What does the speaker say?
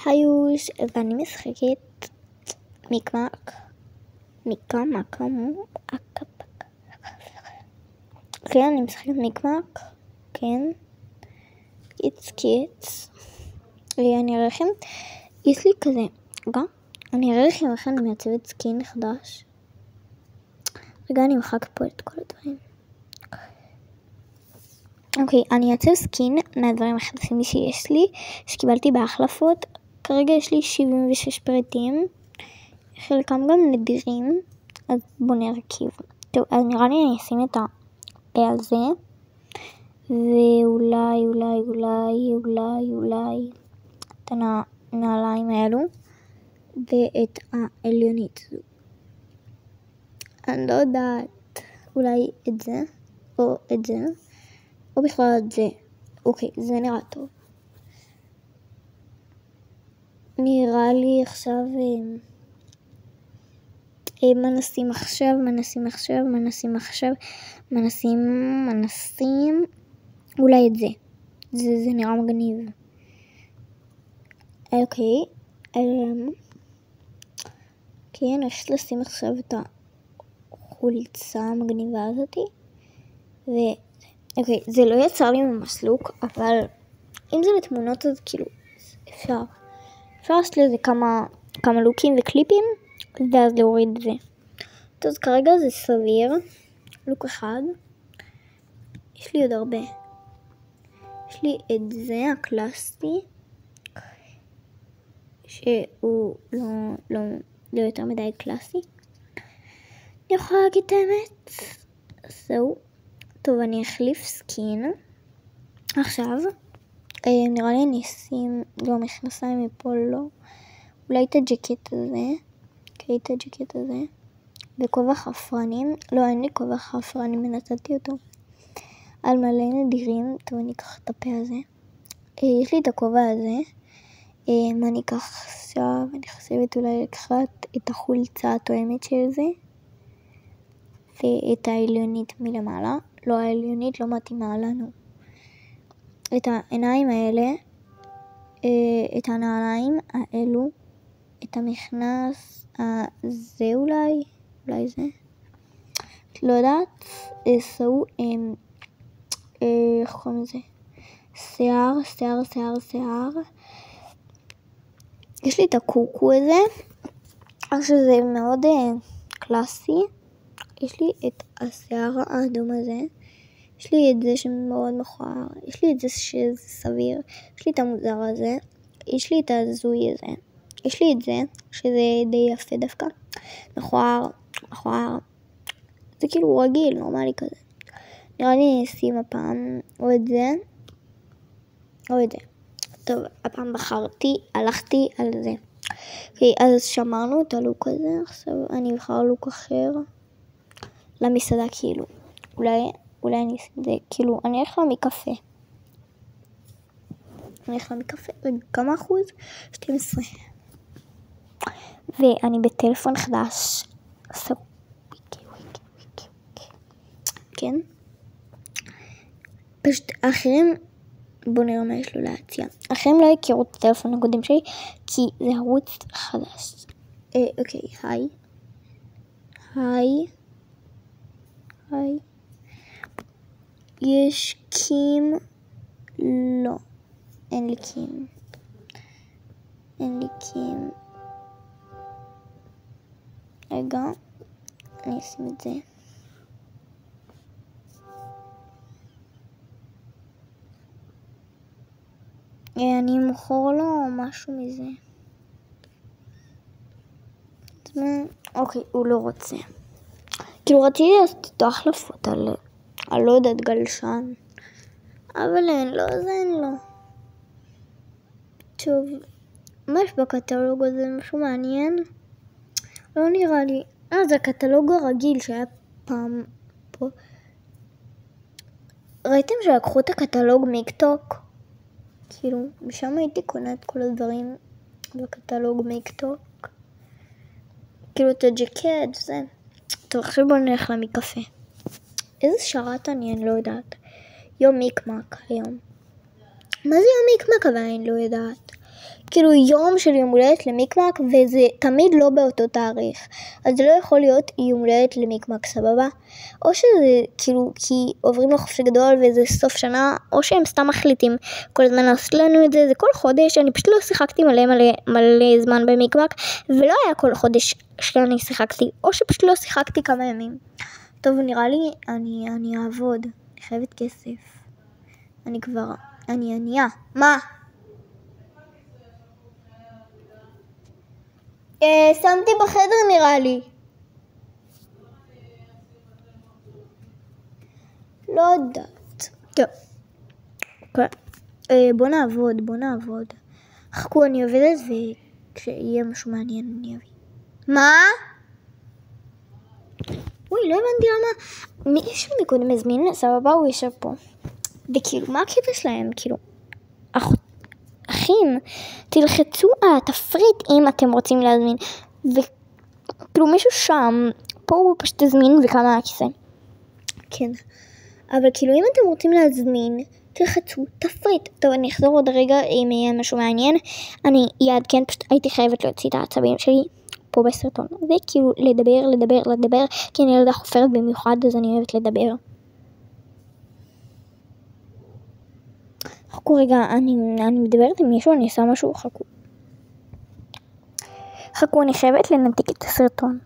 היוש, ואני משחקת מיקמק. כן, אני משחקת מיקמק. כן. קיץ. אני אראה לכם. יש לי כזה. רגע. אני אראה לכם איך אני מעצבת סקין חדש. רגע, אני מחק פה את כל הדברים. אוקיי, אני אעצב סקין מהדברים החדשים שיש לי, שקיבלתי בהחלפות. כרגע יש לי 76 פריטים, חלקם גם נדירים, אז בוא נרכיב. טוב, אז נראה לי אני אשים את הפה על זה, ואולי את הנעליים האלו, ואת העליונית זו. אני לא יודעת, אולי את זה, או את זה. או בכלל את זה. אוקיי, זה נראה טוב. נראה לי עכשיו מנסים אולי את זה. זה נראה מגניב. אוקיי. כן, אני חושבת לשים עכשיו את החולצה המגניבה הזאתי. אוקיי, זה לא יצר לי ממש לוק, אבל אם זה לתמונות אז כאילו אפשר לעשות לזה כמה לוקים וקליפים, ואז להוריד את זה. טוב, אז כרגע זה סביר. לוק אחד. יש לי עוד הרבה. יש לי את זה הקלאסי, שהוא לא יותר מדי קלאסי. אני יכולה להגיד את האמת. זהו. טוב, אני אחליף סקין. עכשיו, נראה לי אני אשים לא מכנסיים מפה, לא. אולי את הג'קט הזה. אוקיי, את הג'קט הזה. וכובע חפרנים. לא, אין לי כובע חפרנים, נתתי אותו על מלא נדירים. טוב, אני אקח את הפה הזה. יש לי את הכובע הזה. מה אני אקח עכשיו? אני חושבת אולי לקחת את החולצה התואמת של זה. ואת העליונית מלמעלה. לא, העליונית לא מתאימה לנו. את העיניים האלה, את הנעליים האלו, את המכנס הזה אולי זה. לא יודעת, סעו, איך קוראים לזה? שיער. יש לי את הקוקו הזה, שזה מאוד קלאסי. יש לי את השיער האדום הזה. יש לי את זה שמאוד מכוער. יש לי את זה שזה סביר. יש לי את המוזר הזה. יש לי את הזוי הזה. יש לי את זה שזה די יפה דווקא. מכוער. זה כאילו רגיל, נורמלי כזה. נראה לי נשים הפעם או את זה או את זה. טוב, הפעם הלכתי על זה. אוקיי, אז שמרנו את הלוק הזה. עכשיו אני אבחר לוק אחר. למסעדה כאילו. אולי אני אעשה את זה, כאילו, אני אלך מקפה. כמה אחוז? 12. ואני בטלפון חדש. כן? פשוט אחרים, בוא נראה מה יש לו להציע. אחרים לא הכירו את הטלפון הקודם שלי, כי זה ערוץ חדש. אוקיי, היי. יש קים? לא, אין לי קים. רגע, אני אשים את זה. אני מוכר לו משהו מזה. אוקיי, הוא לא רוצה. כאילו רציתי לעשות איתו החלפות על לא יודעת גלשן, אבל אין לו. טוב, מה יש בקטלוג הזה? משהו מעניין? לא נראה לי. זה הקטלוג הרגיל שהיה פעם פה. ראיתם שלקחו את הקטלוג מיקטוק? כאילו, משם הייתי קונה את כל הדברים בקטלוג מיקטוק. כאילו את הג'קט, זה. טוב, עכשיו בוא נלך למקפה. איזה שרת אני לא יודעת. יום מיקמק היום. מה זה יום מיקמק אבל אני לא יודעת. כאילו יום של יום הולדת למיקמק, וזה תמיד לא באותו תאריך, אז זה לא יכול להיות יום הולדת למיקמק, סבבה? או שזה כאילו כי עוברים לחופש גדול וזה סוף שנה, או שהם סתם מחליטים כל הזמן לעשות לנו את זה, זה כל חודש. אני פשוט לא שיחקתי מלא זמן במיקמק, ולא היה כל חודש שאני שיחקתי, או שפשוט לא שיחקתי כמה ימים. טוב, נראה לי אני אעבוד, אני חייבת כסף, אני ענייה. מה? שמתי בחדר נראה לי. לא יודעת. טוב. בוא נעבוד. חכו, אני עובדת וכשיהיה משהו מעניין אני אביא. מה? אוי, לא הבנתי למה. מישהו מקודם מזמין, סבבה, הוא יושב פה. וכאילו, מה הקטע שלהם? כאילו, אחים, תלחצו על התפריט אם אתם רוצים להזמין. וכאילו מישהו שם, פה הוא פשוט תזמין וכמה הכיסא. כן. אבל כאילו אם אתם רוצים להזמין, תלחצו תפריט. טוב, אני אחזור עוד רגע אם יהיה משהו מעניין. אני יעדכן, פשוט הייתי חייבת להוציא את העצבים שלי פה בסרטון. זה כאילו לדבר, כי אני ילדה חופרת במיוחד, אז אני אוהבת לדבר. חכו רגע, אני מדברת עם מישהו, אני עושה משהו, חכו, אני חייבת לנתק את הסרטון.